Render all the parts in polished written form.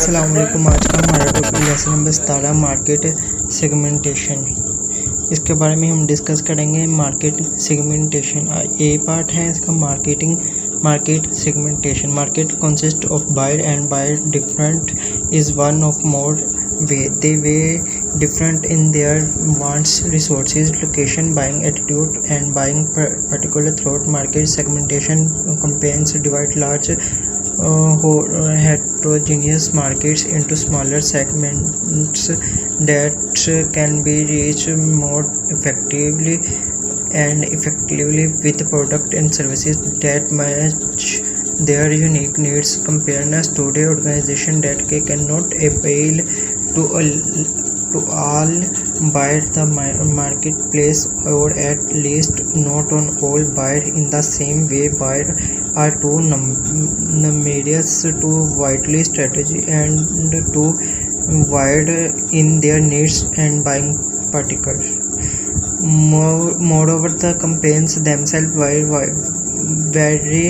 अस्सलाम वालेकुम। आज का हमारा topic lesson number 17 market segmentation. इसके बारे में हम डिस्कस करेंगे। मार्केट सेगमेंटेशन ए पार्ट है इसका market segmentation. Market consist of buyer and buyer different is one of more they way different in their wants, resources, location, buying attitude and buying particular throughout market segmentation campaigns divide large heterogeneous markets into smaller segments that can be reached more effectively with product and services that match their unique needs. Compares today organization that cannot appeal to all buyers the marketplace, or at least not on all buyers in the same way. Buyers are too numerous, too widely strategy, and too wide in their needs and buying particulars. Moreover, the campaigns themselves were very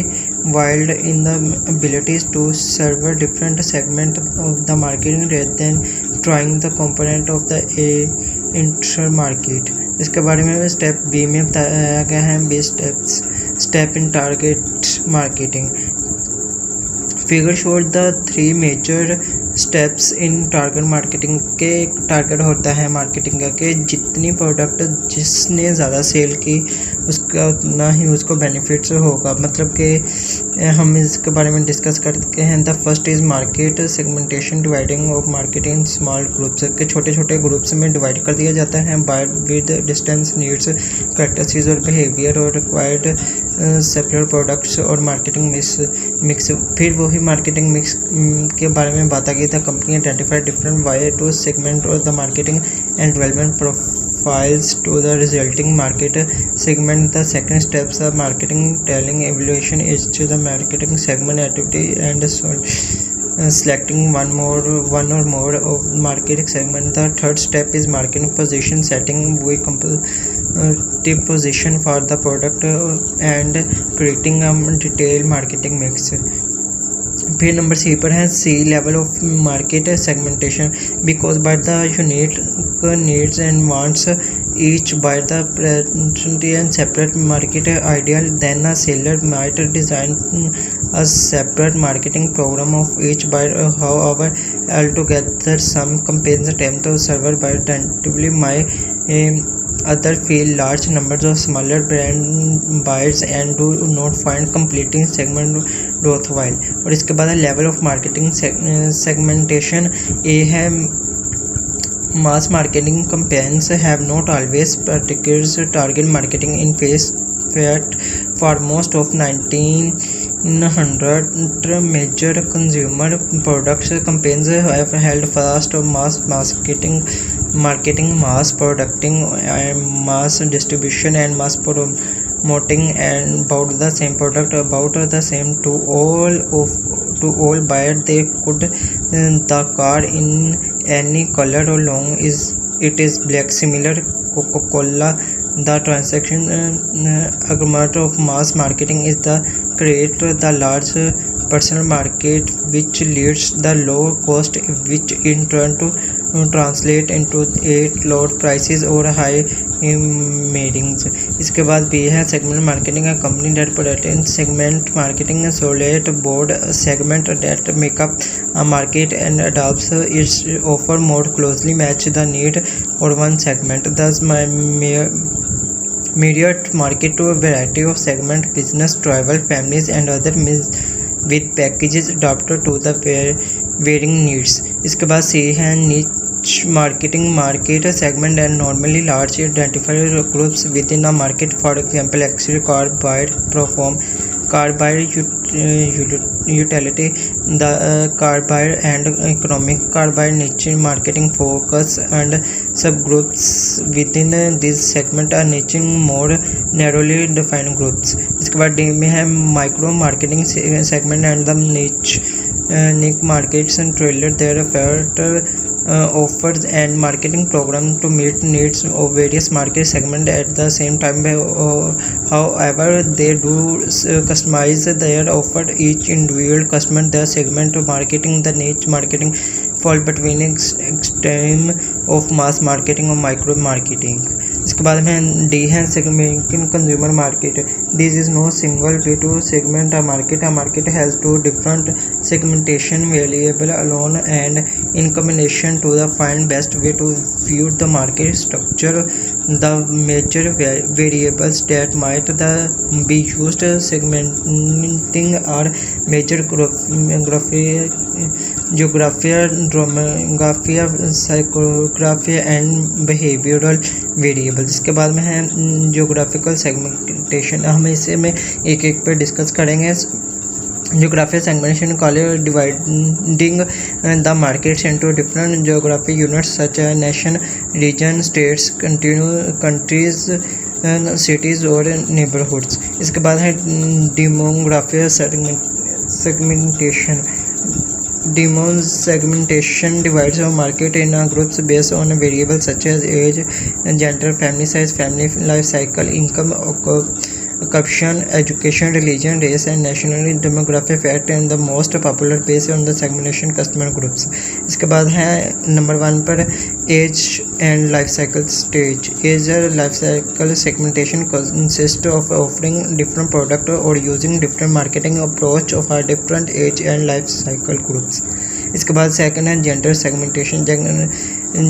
wild in the abilities to serve different segments of the market rather than trying the component of the entire market. इसके बारे में step B में बताया गया है। B step in target marketing. Figure showed the 3 major steps in target marketing के। Target होता है मार्केटिंग का कि जितनी प्रोडक्ट जिसने ज़्यादा सेल की उसका उतना ही उसको बेनिफिट्स होगा। मतलब कि हम इसके बारे में डिस्कस करते हैं। The first is market segmentation dividing of market in small groups के छोटे छोटे ग्रुप्स में डिवाइड कर दिया जाता है। By with distance needs characteristics और बिहेवियर और रिक्वायर्ड सेपरेट प्रोडक्ट्स और मार्केटिंग मिक्स। फिर वही मार्केटिंग मिक्स के बारे में बात आ गई। The company identified different ways to segment the marketing and development profiles to the resulting market segment. The second step is marketing telling evaluation is to the marketing segment activity and selecting one or more of market segment. The third step is marketing position setting. We competitive position for the product and creating a detailed marketing mix. फिर number C पर है C level of market segmentation. Because by the unique needs and wants each by the present and separate market ideal then a seller might design a separate marketing program of each buyer. However altogether some campaigns attempt to serve by tentatively my other feel large numbers of smaller brand buyers and do not find completing segment worthwhile. और इसके बाद level of marketing segmentation ए है mass marketing campaigns have not always particular target marketing in fact for most of 1900 major consumer products campaigns have held fast mass marketing, mass producing, mass distribution and mass promoting and about the same product about the same to all buyers. They could the car in any color or long it is black similar Coca-Cola. The transaction argument of mass marketing is the create the large personal market which leads the low cost, which in turn to translate into low prices or high meetings. इसके बाद भी है segment marketing. a company that practices segment marketing solid board segment that make up a market and adopts its offer more closely match the need for one segment. Thus myriad market to a variety of segment business, travel, families and other with packages adapted to the varying needs. इसके बाद सी है niche marketing market segment and normally large identified groups within a market. For example, actual car buyer perform car buyer utility the car buyer and economic car buyer. Niche marketing focus and subgroups within this segment are niche more narrowly defined groups. इसके बाद D में है micro marketing segment and the niche markets and trailer their effort offers and marketing program to meet needs of various market segments at the same time. However, they do customize their offer each individual customer. The segment marketing, the niche marketing fall between extreme of mass marketing और micro marketing. इसके बाद में D है segmenting consumer market. This is no single way to segment a market has to different segmentation variable alone and in combination to the find best way to view the market structure the major variables that might be used segmenting are major geography, demography, psychography and behavioral variables. इसके बाद में है geographical segmentation. हम इसे में एक एक पे डिस्कस करेंगे। Geographic segmentation calls dividing the markets into different geographic units such as nation, region, states, countries, cities और neighborhoods। इसके बाद है demographic segmentation। Segmentation divides a market in groups based on variables such as age, gender, family size, family life cycle, income, occupation, education, religion, race and nationality, demographic fact and the most popular based on the segmentation customer groups। इसके बाद है number 1 पर age and life cycle stage. Age life cycle segmentation consists of offering different product or using different marketing approach of our different age and life cycle groups। इसके बाद second है gender segmentation.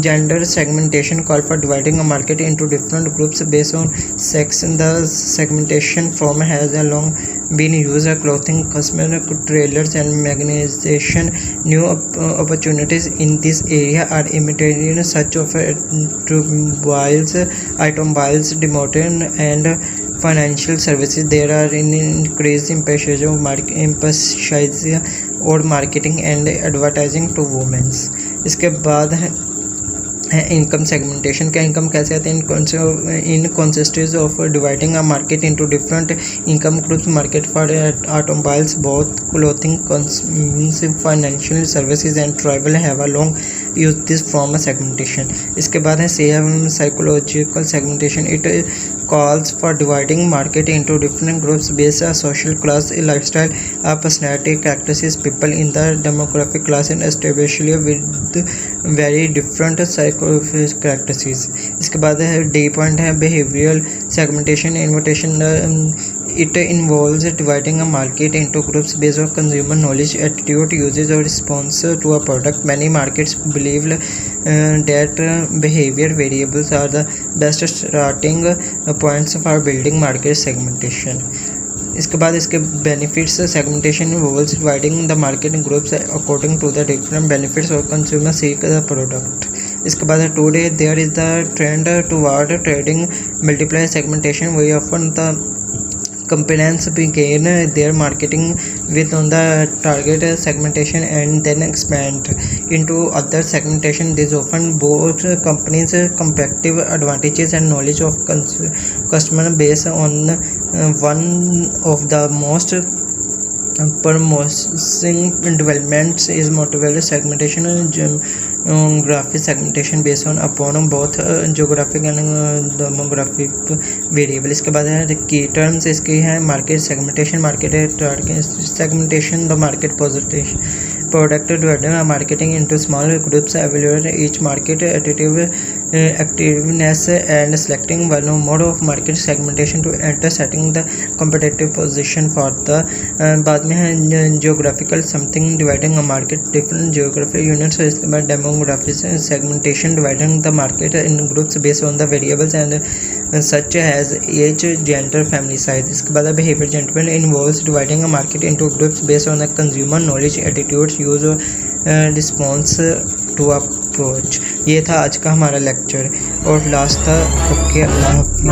Gender segmentation call for dividing a market into different groups based on sex. The segmentation form has a long been used clothing, customer trailers and magnization. New opportunities in this area are imitated such of automobiles, demotion and financial services. There are an increased emphasis और marketing and advertising to women's. इसके बाद है income segmentation. क्या income कैसे आते हैं? In consistence of dividing a market into different income groups. Market for automobiles, both clothing, financial services and travel have a long use this from a segmentation. इसके बाद है psychological segmentation. It calls for dividing market into different groups based on social class, lifestyle, personality characteristics. People in the demographic class and especially with very different psychographic characteristics। इसके बाद है D point है behavioral segmentation invitation। It involves dividing a market into groups based on consumer knowledge, attitude, usage or response to a product. Many markets believe that behavior variables are the best starting points for building market segmentation। इसके बाद इसके benefits. Segmentation involves dividing the market in groups according to the different benefits or consumer seek the product। इसके बाद है today there is the trend toward trading multiply segmentation। We often the companies begin their marketing with on the target segmentation and then expand into other segmentation. This often both companies competitive advantages and knowledge of customer base on one of the most promising developments is multiple segmentation and graphic segmentation based on upon both geographic and demographic variable। इसके बाद है की terms इसके हैं market segmentation. Market segmentation the market product dividing marketing into small groups, evaluate each market attractiveness and selecting one or more of market segmentation to enter, setting the competitive position for the बाद में है geographical something dividing a market different geographic units। इसके बाद demographic segmentation dividing the market in groups based on the variables and such as age, gender, family size। इसके बाद behavior gentleman involves dividing a market into groups based on the consumer knowledge, attitudes, use response to approach। ये था आज का हमारा lecture और last था। Okay, अल्लाह हाफिज़।